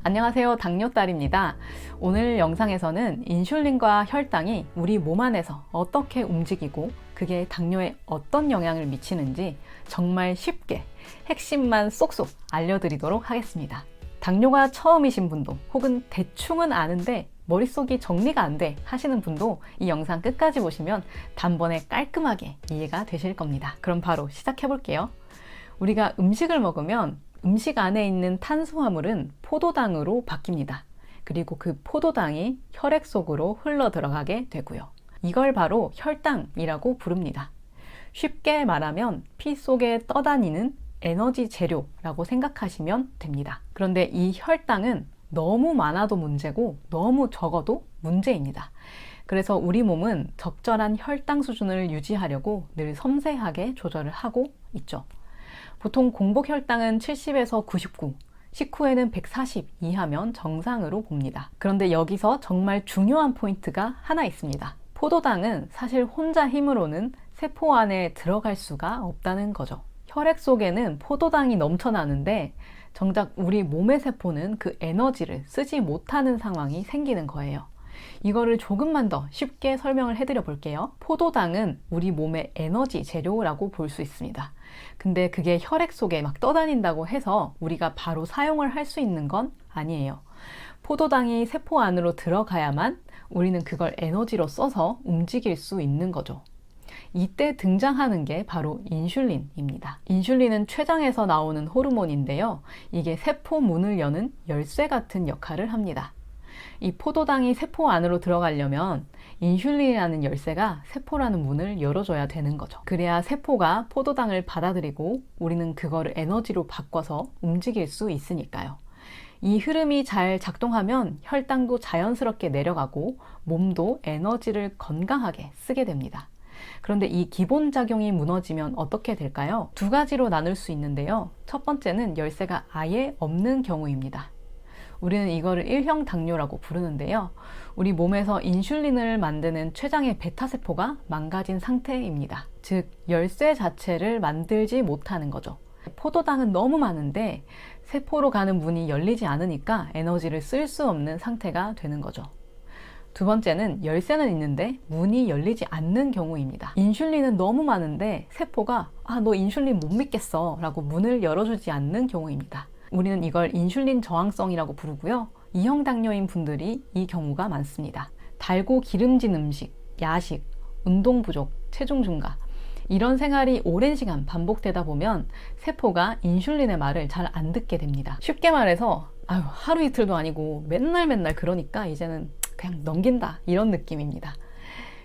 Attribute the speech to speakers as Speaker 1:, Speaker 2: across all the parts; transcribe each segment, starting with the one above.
Speaker 1: 안녕하세요. 당뇨딸입니다. 오늘 영상에서는 인슐린과 혈당이 우리 몸 안에서 어떻게 움직이고 그게 당뇨에 어떤 영향을 미치는지 정말 쉽게 핵심만 쏙쏙 알려드리도록 하겠습니다. 당뇨가 처음이신 분도 혹은 대충은 아는데 머릿속이 정리가 안 돼 하시는 분도 이 영상 끝까지 보시면 단번에 깔끔하게 이해가 되실 겁니다. 그럼 바로 시작해 볼게요. 우리가 음식을 먹으면 음식 안에 있는 탄수화물은 포도당으로 바뀝니다. 그리고 그 포도당이 혈액 속으로 흘러 들어가게 되고요. 이걸 바로 혈당이라고 부릅니다. 쉽게 말하면 피 속에 떠다니는 에너지 재료라고 생각하시면 됩니다. 그런데 이 혈당은 너무 많아도 문제고 너무 적어도 문제입니다. 그래서 우리 몸은 적절한 혈당 수준을 유지하려고 늘 섬세하게 조절을 하고 있죠. 보통 공복 혈당은 70에서 99, 식후에는 140 이하면 정상으로 봅니다. 그런데 여기서 정말 중요한 포인트가 하나 있습니다. 포도당은 사실 혼자 힘으로는 세포 안에 들어갈 수가 없다는 거죠. 혈액 속에는 포도당이 넘쳐나는데 정작 우리 몸의 세포는 그 에너지를 쓰지 못하는 상황이 생기는 거예요. 이거를 조금만 더 쉽게 설명을 해드려 볼게요. 포도당은 우리 몸의 에너지 재료라고 볼 수 있습니다. 근데 그게 혈액 속에 막 떠다닌다고 해서 우리가 바로 사용을 할 수 있는 건 아니에요. 포도당이 세포 안으로 들어가야만 우리는 그걸 에너지로 써서 움직일 수 있는 거죠. 이때 등장하는 게 바로 인슐린입니다. 인슐린은 췌장에서 나오는 호르몬인데요. 이게 세포 문을 여는 열쇠 같은 역할을 합니다. 이 포도당이 세포 안으로 들어가려면 인슐린이라는 열쇠가 세포라는 문을 열어줘야 되는 거죠. 그래야 세포가 포도당을 받아들이고 우리는 그거를 에너지로 바꿔서 움직일 수 있으니까요. 이 흐름이 잘 작동하면 혈당도 자연스럽게 내려가고 몸도 에너지를 건강하게 쓰게 됩니다. 그런데 이 기본 작용이 무너지면 어떻게 될까요? 두 가지로 나눌 수 있는데요. 첫 번째는 열쇠가 아예 없는 경우입니다. 우리는 이거를 1형 당뇨라고 부르는데요. 우리 몸에서 인슐린을 만드는 췌장의 베타세포가 망가진 상태입니다. 즉, 열쇠 자체를 만들지 못하는 거죠. 포도당은 너무 많은데 세포로 가는 문이 열리지 않으니까 에너지를 쓸 수 없는 상태가 되는 거죠. 두 번째는 열쇠는 있는데 문이 열리지 않는 경우입니다. 인슐린은 너무 많은데 세포가 너 인슐린 못 믿겠어 라고 문을 열어주지 않는 경우입니다. 우리는 이걸 인슐린 저항성이라고 부르고요. 2형 당뇨인 분들이 이 경우가 많습니다. 달고 기름진 음식, 야식, 운동 부족, 체중 증가 이런 생활이 오랜 시간 반복되다 보면 세포가 인슐린의 말을 잘 안 듣게 됩니다. 쉽게 말해서 하루 이틀도 아니고 맨날 그러니까 이제는 그냥 넘긴다 이런 느낌입니다.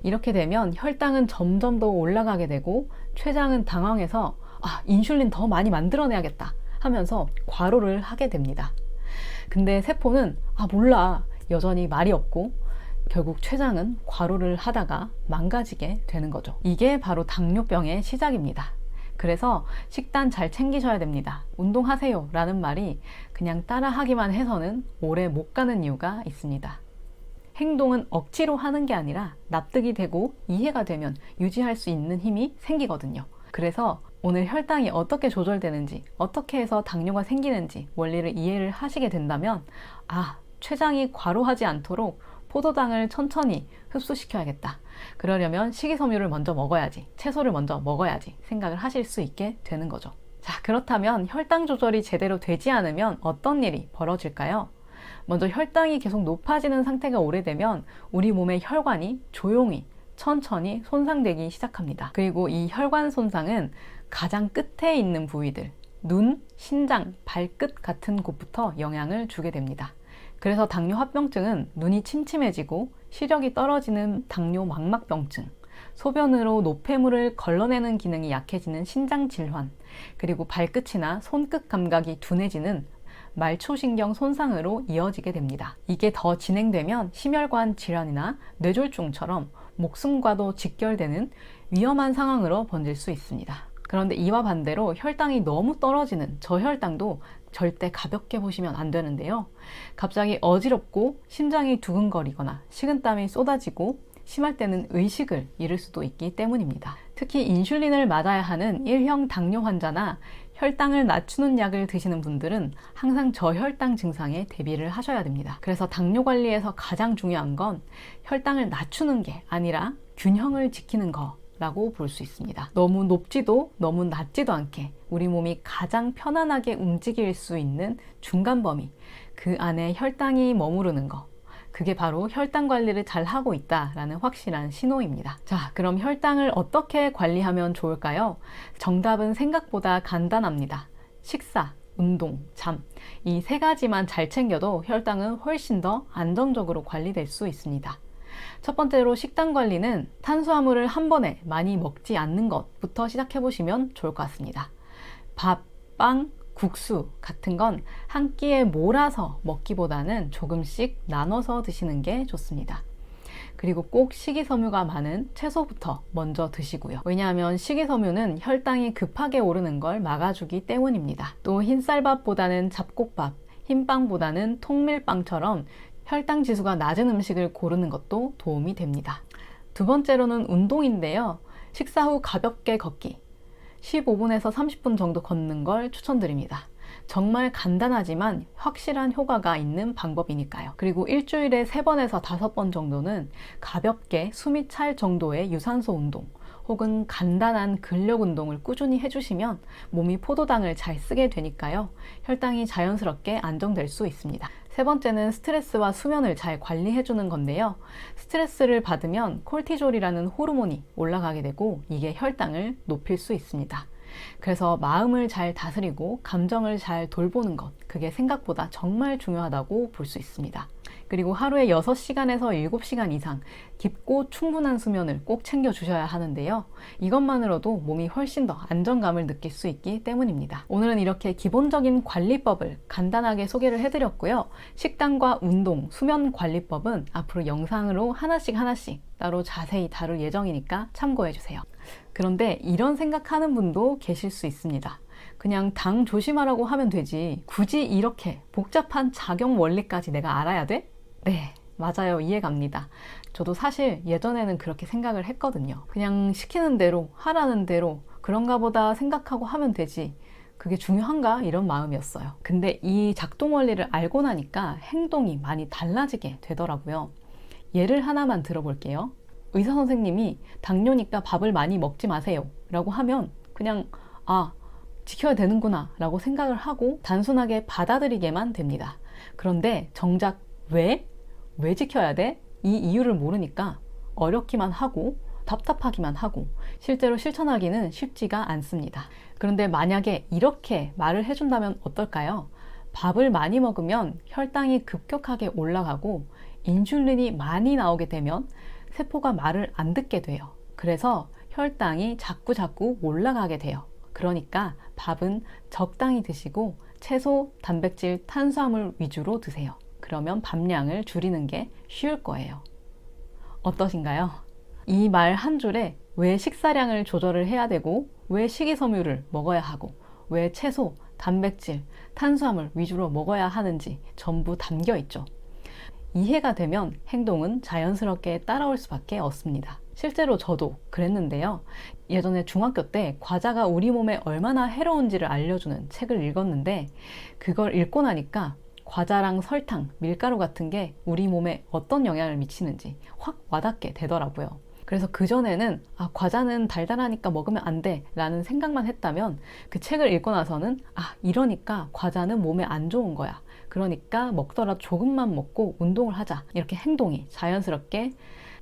Speaker 1: 이렇게 되면 혈당은 점점 더 올라가게 되고 췌장은 당황해서 인슐린 더 많이 만들어내야겠다 하면서 과로를 하게 됩니다. 근데 세포는 몰라 여전히 말이 없고 결국 췌장은 과로를 하다가 망가지게 되는 거죠. 이게 바로 당뇨병의 시작입니다. 그래서 식단 잘 챙기셔야 됩니다. 운동하세요 라는 말이 그냥 따라하기만 해서는 오래 못 가는 이유가 있습니다. 행동은 억지로 하는 게 아니라 납득이 되고 이해가 되면 유지할 수 있는 힘이 생기거든요. 그래서 오늘 혈당이 어떻게 조절되는지, 어떻게 해서 당뇨가 생기는지 원리를 이해를 하시게 된다면 췌장이 과로하지 않도록 포도당을 천천히 흡수시켜야겠다. 그러려면 식이섬유를 먼저 먹어야지, 채소를 먼저 먹어야지 생각을 하실 수 있게 되는 거죠. 자, 그렇다면 혈당 조절이 제대로 되지 않으면 어떤 일이 벌어질까요? 먼저 혈당이 계속 높아지는 상태가 오래되면 우리 몸의 혈관이 조용히 천천히 손상되기 시작합니다. 그리고 이 혈관 손상은 가장 끝에 있는 부위들, 눈, 신장, 발끝 같은 곳부터 영향을 주게 됩니다. 그래서 당뇨 합병증은 눈이 침침해지고 시력이 떨어지는 당뇨 망막병증, 소변으로 노폐물을 걸러내는 기능이 약해지는 신장 질환, 그리고 발끝이나 손끝 감각이 둔해지는 말초신경 손상으로 이어지게 됩니다. 이게 더 진행되면 심혈관 질환이나 뇌졸중처럼 목숨과도 직결되는 위험한 상황으로 번질 수 있습니다. 그런데 이와 반대로 혈당이 너무 떨어지는 저혈당도 절대 가볍게 보시면 안 되는데요. 갑자기 어지럽고 심장이 두근거리거나 식은땀이 쏟아지고 심할 때는 의식을 잃을 수도 있기 때문입니다. 특히 인슐린을 맞아야 하는 1형 당뇨 환자나 혈당을 낮추는 약을 드시는 분들은 항상 저혈당 증상에 대비를 하셔야 됩니다. 그래서 당뇨 관리에서 가장 중요한 건 혈당을 낮추는 게 아니라 균형을 지키는 거라고 볼 수 있습니다. 너무 높지도 너무 낮지도 않게 우리 몸이 가장 편안하게 움직일 수 있는 중간 범위, 그 안에 혈당이 머무르는 거, 그게 바로 혈당 관리를 잘 하고 있다라는 확실한 신호입니다. 자, 그럼 혈당을 어떻게 관리하면 좋을까요? 정답은 생각보다 간단합니다. 식사, 운동, 잠, 이 세 가지만 잘 챙겨도 혈당은 훨씬 더 안정적으로 관리될 수 있습니다. 첫 번째로 식단 관리는 탄수화물을 한 번에 많이 먹지 않는 것부터 시작해 보시면 좋을 것 같습니다. 밥, 빵, 국수 같은 건 한 끼에 몰아서 먹기보다는 조금씩 나눠서 드시는 게 좋습니다. 그리고 꼭 식이섬유가 많은 채소부터 먼저 드시고요. 왜냐하면 식이섬유는 혈당이 급하게 오르는 걸 막아주기 때문입니다. 또 흰쌀밥보다는 잡곡밥, 흰빵보다는 통밀빵처럼 혈당 지수가 낮은 음식을 고르는 것도 도움이 됩니다. 두 번째로는 운동인데요. 식사 후 가볍게 걷기, 15분에서 30분 정도 걷는 걸 추천드립니다. 정말 간단하지만 확실한 효과가 있는 방법이니까요. 그리고 일주일에 3번에서 5번 정도는 가볍게 숨이 찰 정도의 유산소 운동 혹은 간단한 근력 운동을 꾸준히 해주시면 몸이 포도당을 잘 쓰게 되니까요. 혈당이 자연스럽게 안정될 수 있습니다. 세 번째는 스트레스와 수면을 잘 관리해주는 건데요. 스트레스를 받으면 콜티졸이라는 호르몬이 올라가게 되고 이게 혈당을 높일 수 있습니다. 그래서 마음을 잘 다스리고 감정을 잘 돌보는 것, 그게 생각보다 정말 중요하다고 볼 수 있습니다. 그리고 하루에 6시간에서 7시간 이상 깊고 충분한 수면을 꼭 챙겨주셔야 하는데요. 이것만으로도 몸이 훨씬 더 안정감을 느낄 수 있기 때문입니다. 오늘은 이렇게 기본적인 관리법을 간단하게 소개를 해드렸고요. 식단과 운동, 수면 관리법은 앞으로 영상으로 하나씩 따로 자세히 다룰 예정이니까 참고해주세요. 그런데 이런 생각하는 분도 계실 수 있습니다. 그냥 당 조심하라고 하면 되지 굳이 이렇게 복잡한 작용 원리까지 내가 알아야 돼? 네, 맞아요. 이해갑니다. 저도 사실 예전에는 그렇게 생각을 했거든요. 그냥 시키는 대로 하라는 대로 그런가 보다 생각하고 하면 되지 그게 중요한가? 이런 마음이었어요. 근데 이 작동 원리를 알고 나니까 행동이 많이 달라지게 되더라고요. 예를 하나만 들어볼게요. 의사 선생님이 당뇨니까 밥을 많이 먹지 마세요 라고 하면 그냥 지켜야 되는구나 라고 생각을 하고 단순하게 받아들이게만 됩니다. 그런데 정작 왜 지켜야 돼? 이 이유를 모르니까 어렵기만 하고 답답하기만 하고 실제로 실천하기는 쉽지가 않습니다. 그런데 만약에 이렇게 말을 해준다면 어떨까요? 밥을 많이 먹으면 혈당이 급격하게 올라가고 인슐린이 많이 나오게 되면 세포가 말을 안 듣게 돼요. 그래서 혈당이 자꾸 올라가게 돼요. 그러니까 밥은 적당히 드시고 채소, 단백질, 탄수화물 위주로 드세요. 그러면 밥량을 줄이는 게 쉬울 거예요. 어떠신가요? 이 말 한 줄에 왜 식사량을 조절을 해야 되고 왜 식이섬유를 먹어야 하고 왜 채소, 단백질, 탄수화물 위주로 먹어야 하는지 전부 담겨 있죠. 이해가 되면 행동은 자연스럽게 따라올 수밖에 없습니다. 실제로 저도 그랬는데요. 예전에 중학교 때 과자가 우리 몸에 얼마나 해로운지를 알려주는 책을 읽었는데 그걸 읽고 나니까 과자랑 설탕, 밀가루 같은 게 우리 몸에 어떤 영향을 미치는지 확 와닿게 되더라고요. 그래서 그전에는 과자는 달달하니까 먹으면 안 돼 라는 생각만 했다면 그 책을 읽고 나서는 이러니까 과자는 몸에 안 좋은 거야. 그러니까 먹더라도 조금만 먹고 운동을 하자. 이렇게 행동이 자연스럽게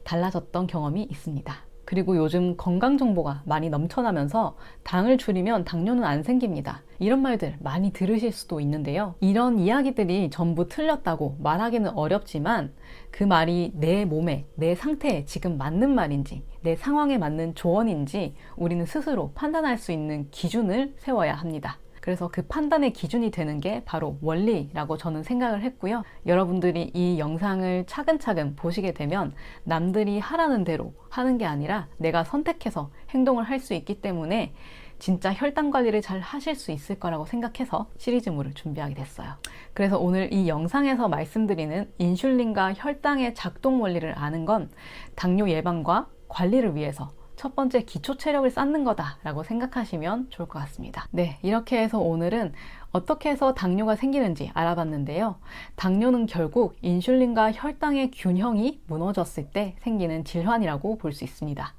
Speaker 1: 달라졌던 경험이 있습니다. 그리고 요즘 건강 정보가 많이 넘쳐나면서 당을 줄이면 당뇨는 안 생깁니다. 이런 말들 많이 들으실 수도 있는데요. 이런 이야기들이 전부 틀렸다고 말하기는 어렵지만 그 말이 내 몸에, 내 상태에 지금 맞는 말인지 내 상황에 맞는 조언인지 우리는 스스로 판단할 수 있는 기준을 세워야 합니다. 그래서 그 판단의 기준이 되는 게 바로 원리라고 저는 생각을 했고요. 여러분들이 이 영상을 차근차근 보시게 되면 남들이 하라는 대로 하는 게 아니라 내가 선택해서 행동을 할 수 있기 때문에 진짜 혈당 관리를 잘 하실 수 있을 거라고 생각해서 시리즈물을 준비하게 됐어요. 그래서 오늘 이 영상에서 말씀드리는 인슐린과 혈당의 작동 원리를 아는 건 당뇨 예방과 관리를 위해서 첫 번째 기초 체력을 쌓는 거다라고 생각하시면 좋을 것 같습니다. 네, 이렇게 해서 오늘은 어떻게 해서 당뇨가 생기는지 알아봤는데요. 당뇨는 결국 인슐린과 혈당의 균형이 무너졌을 때 생기는 질환이라고 볼 수 있습니다.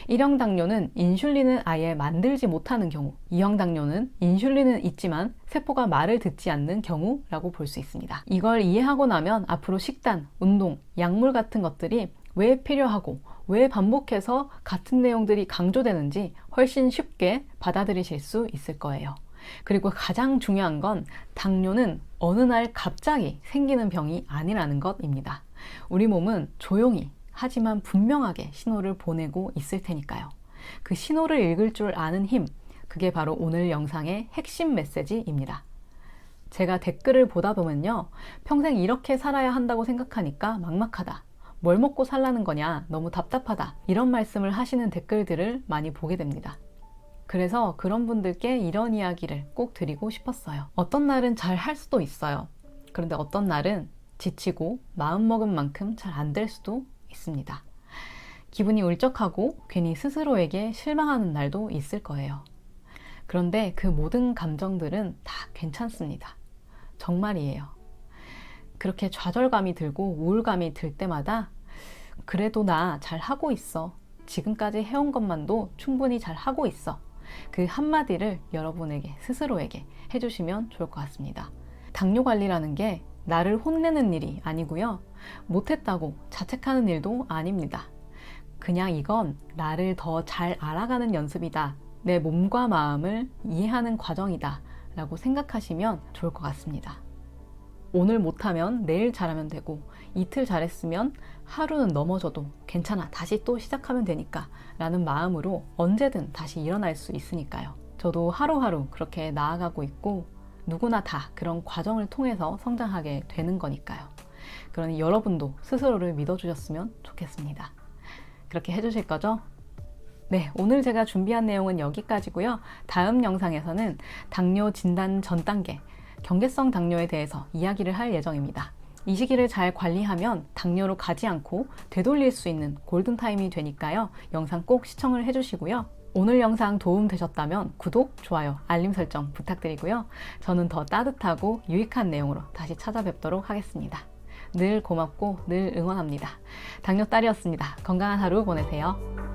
Speaker 1: 1형 당뇨는 인슐린을 아예 만들지 못하는 경우, 2형 당뇨는 인슐린은 있지만 세포가 말을 듣지 않는 경우라고 볼 수 있습니다. 이걸 이해하고 나면 앞으로 식단, 운동, 약물 같은 것들이 왜 필요하고 왜 반복해서 같은 내용들이 강조되는지 훨씬 쉽게 받아들이실 수 있을 거예요. 그리고 가장 중요한 건 당뇨는 어느 날 갑자기 생기는 병이 아니라는 것입니다. 우리 몸은 조용히 하지만 분명하게 신호를 보내고 있을 테니까요. 그 신호를 읽을 줄 아는 힘, 그게 바로 오늘 영상의 핵심 메시지입니다. 제가 댓글을 보다 보면요, 평생 이렇게 살아야 한다고 생각하니까 막막하다, 뭘 먹고 살라는 거냐, 너무 답답하다, 이런 말씀을 하시는 댓글들을 많이 보게 됩니다. 그래서 그런 분들께 이런 이야기를 꼭 드리고 싶었어요. 어떤 날은 잘 할 수도 있어요. 그런데 어떤 날은 지치고 마음먹은 만큼 잘 안 될 수도 있습니다. 기분이 울적하고 괜히 스스로에게 실망하는 날도 있을 거예요. 그런데 그 모든 감정들은 다 괜찮습니다. 정말이에요. 그렇게 좌절감이 들고 우울감이 들 때마다 그래도 나 잘하고 있어. 지금까지 해온 것만도 충분히 잘하고 있어. 그 한마디를 여러분에게, 스스로에게 해주시면 좋을 것 같습니다. 당뇨 관리라는 게 나를 혼내는 일이 아니고요. 못했다고 자책하는 일도 아닙니다. 그냥 이건 나를 더 잘 알아가는 연습이다. 내 몸과 마음을 이해하는 과정이다. 라고 생각하시면 좋을 것 같습니다. 오늘 못하면 내일 잘하면 되고, 이틀 잘했으면 하루는 넘어져도 괜찮아, 다시 또 시작하면 되니까 라는 마음으로 언제든 다시 일어날 수 있으니까요. 저도 하루하루 그렇게 나아가고 있고, 누구나 다 그런 과정을 통해서 성장하게 되는 거니까요. 그러니 여러분도 스스로를 믿어주셨으면 좋겠습니다. 그렇게 해주실 거죠? 네, 오늘 제가 준비한 내용은 여기까지고요. 다음 영상에서는 당뇨 진단 전 단계, 경계성 당뇨에 대해서 이야기를 할 예정입니다. 이 시기를 잘 관리하면 당뇨로 가지 않고 되돌릴 수 있는 골든타임이 되니까요. 영상 꼭 시청을 해주시고요. 오늘 영상 도움 되셨다면 구독, 좋아요, 알림 설정 부탁드리고요. 저는 더 따뜻하고 유익한 내용으로 다시 찾아뵙도록 하겠습니다. 늘 고맙고 늘 응원합니다. 당뇨 딸이었습니다. 건강한 하루 보내세요.